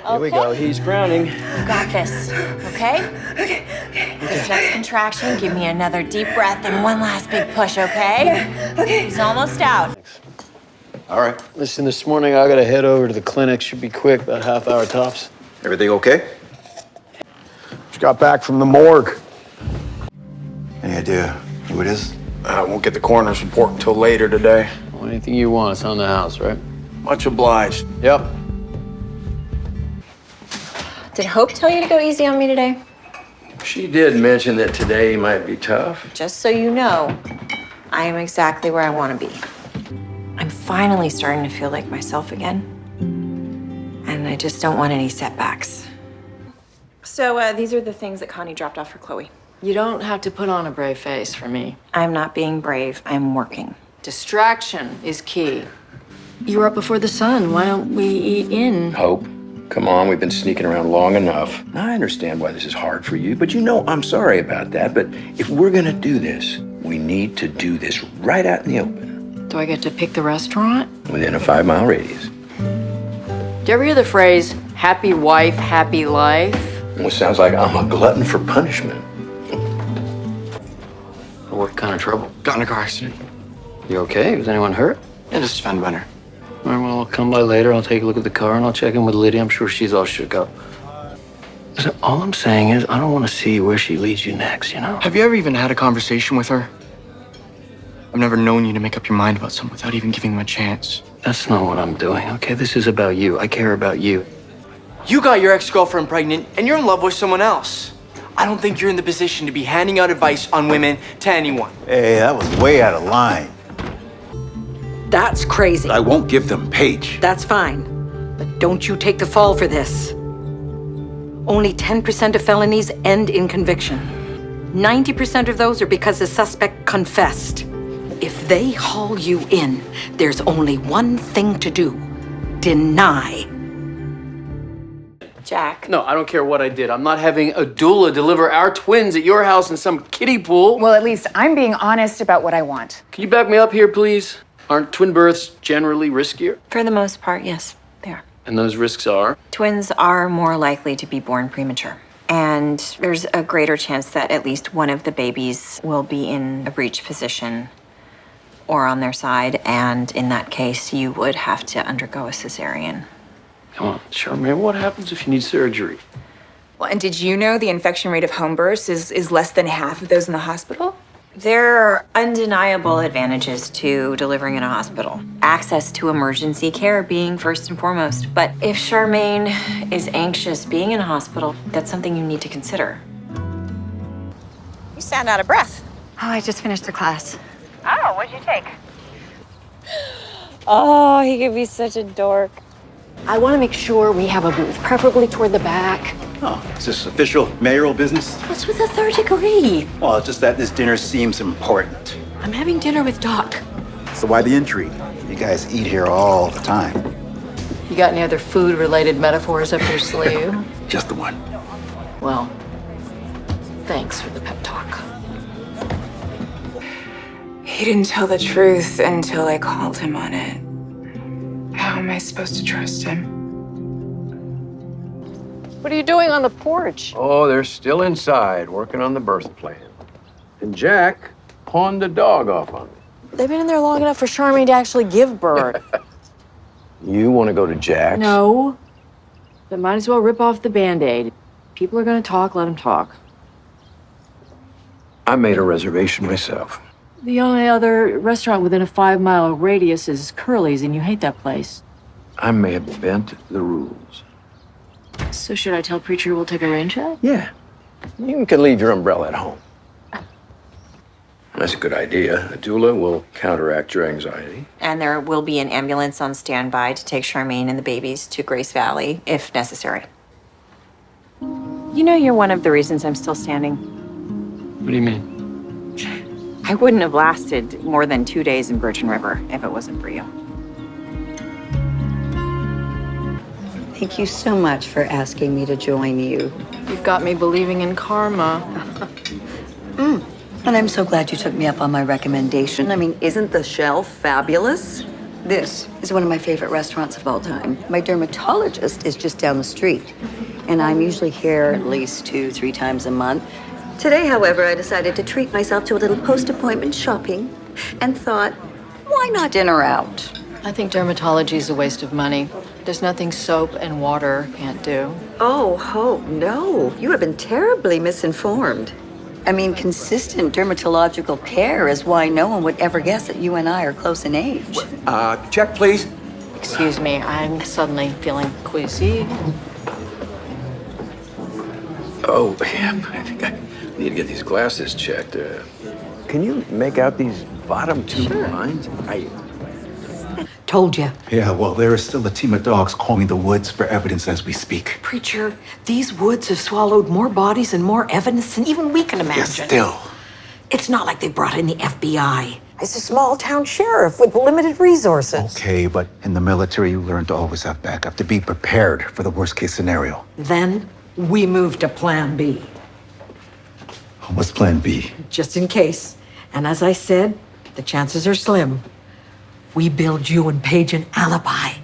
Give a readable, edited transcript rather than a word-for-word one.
Here we go. He's grounding. You got this, okay? Okay. This next contraction, give me another deep breath and one last big push, okay? Okay. He's almost out. All right. Listen, this morning I gotta head over to the clinic. Should be quick, about half hour tops. Everything okay? Just got back from the morgue. Any idea who it is? I won't get the coroner's report until later today. Well, anything you want, it's on the house, right? Much obliged. Yep. Did Hope tell you to go easy on me today? She did mention that today might be tough. Just so you know, I am exactly where I want to be. I'm finally starting to feel like myself again. And I just don't want any setbacks. So these are the things that Connie dropped off for Chloe. You don't have to put on a brave face for me. I'm not being brave, I'm working. Distraction is key. You were up before the sun. Why don't we eat in? Hope. Come on, we've been sneaking around long enough. I understand why this is hard for you, but you know I'm sorry about that. But if we're gonna do this, we need to do this right out in the open. Do I get to pick the restaurant? Within a 5-mile radius. Do you ever hear the phrase, happy wife, happy life? Well, it sounds like I'm a glutton for punishment. What kind of trouble? Got in a car accident. You okay? Was anyone hurt? Yeah, just a fender bender. All right, well, I'll come by later. I'll take a look at the car and I'll check in with Lydia. I'm sure she's all shook up. Listen, all I'm saying is I don't want to see where she leads you next, you know? Have you ever even had a conversation with her? I've never known you to make up your mind about something without even giving them a chance. That's not what I'm doing, okay? This is about you. I care about you. You got your ex-girlfriend pregnant and you're in love with someone else. I don't think you're in the position to be handing out advice on women to anyone. Hey, that was way out of line. That's crazy. I won't give them Paige. That's fine. But don't you take the fall for this. Only 10% of felonies end in conviction. 90% of those are because the suspect confessed. If they haul you in, there's only one thing to do. Deny. Jack. No, I don't care what I did. I'm not having a doula deliver our twins at your house in some kiddie pool. Well, at least I'm being honest about what I want. Can you back me up here, please? Aren't twin births generally riskier? For the most part, yes, they are. And those risks are? Twins are more likely to be born premature. And there's a greater chance that at least one of the babies will be in a breech position or on their side. And in that case, you would have to undergo a cesarean. Come on, Charmaine, what happens if you need surgery? Well, and did you know the infection rate of home births is less than half of those in the hospital? There are undeniable advantages to delivering in a hospital. Access to emergency care being first and foremost. But if Charmaine is anxious being in a hospital, that's something you need to consider. You sound out of breath. Oh, I just finished a class. Oh, what'd you take? Oh, he could be such a dork. I want to make sure we have a booth, preferably toward the back. Oh, is this official mayoral business? What's with the third degree? Well, it's just that this dinner seems important. I'm having dinner with Doc. So why the intrigue? You guys eat here all the time. You got any other food-related metaphors up your sleeve? Just the one. Well, thanks for the pep talk. He didn't tell the truth until I called him on it. How am I supposed to trust him? What are you doing on the porch? Oh, they're still inside, working on the birth plan. And Jack pawned the dog off on me. They've been in there long enough for Charmaine to actually give birth. You want to go to Jack's? No. But might as well rip off the Band-Aid. People are going to talk, let them talk. I made a reservation myself. The only other restaurant within a 5-mile radius is Curly's, and you hate that place. I may have bent the rules. So should I tell Preacher we'll take a rain check? Yeah. You can leave your umbrella at home. That's a good idea. A doula will counteract your anxiety. And there will be an ambulance on standby to take Charmaine and the babies to Grace Valley if necessary. You know you're one of the reasons I'm still standing. What do you mean? I wouldn't have lasted more than 2 days in Virgin River if it wasn't for you. Thank you so much for asking me to join you. You've got me believing in karma. And I'm so glad you took me up on my recommendation. I mean, isn't the shelf fabulous? This is one of my favorite restaurants of all time. My dermatologist is just down the street, and I'm usually here at least 2-3 times a month. Today, however, I decided to treat myself to a little post-appointment shopping and thought, why not dinner out? I think dermatology is a waste of money. There's nothing soap and water can't do. Oh, Hope, no. You have been terribly misinformed. I mean, consistent dermatological care is why no one would ever guess that you and I are close in age. Check, please. Excuse me, I'm suddenly feeling queasy. Oh, yeah, I think I need to get these glasses checked. Can you make out these bottom two lines? Told you. Yeah, well, there is still a team of dogs combing the woods for evidence as we speak. Preacher, these woods have swallowed more bodies and more evidence than even we can imagine. Yeah, still. It's not like they brought in the FBI. It's a small town sheriff with limited resources. Okay, but in the military, you learn to always have backup, to be prepared for the worst case scenario. Then we moved to Plan B, What's plan B? just in case. And as I said, the chances are slim. We build you and Paige an alibi.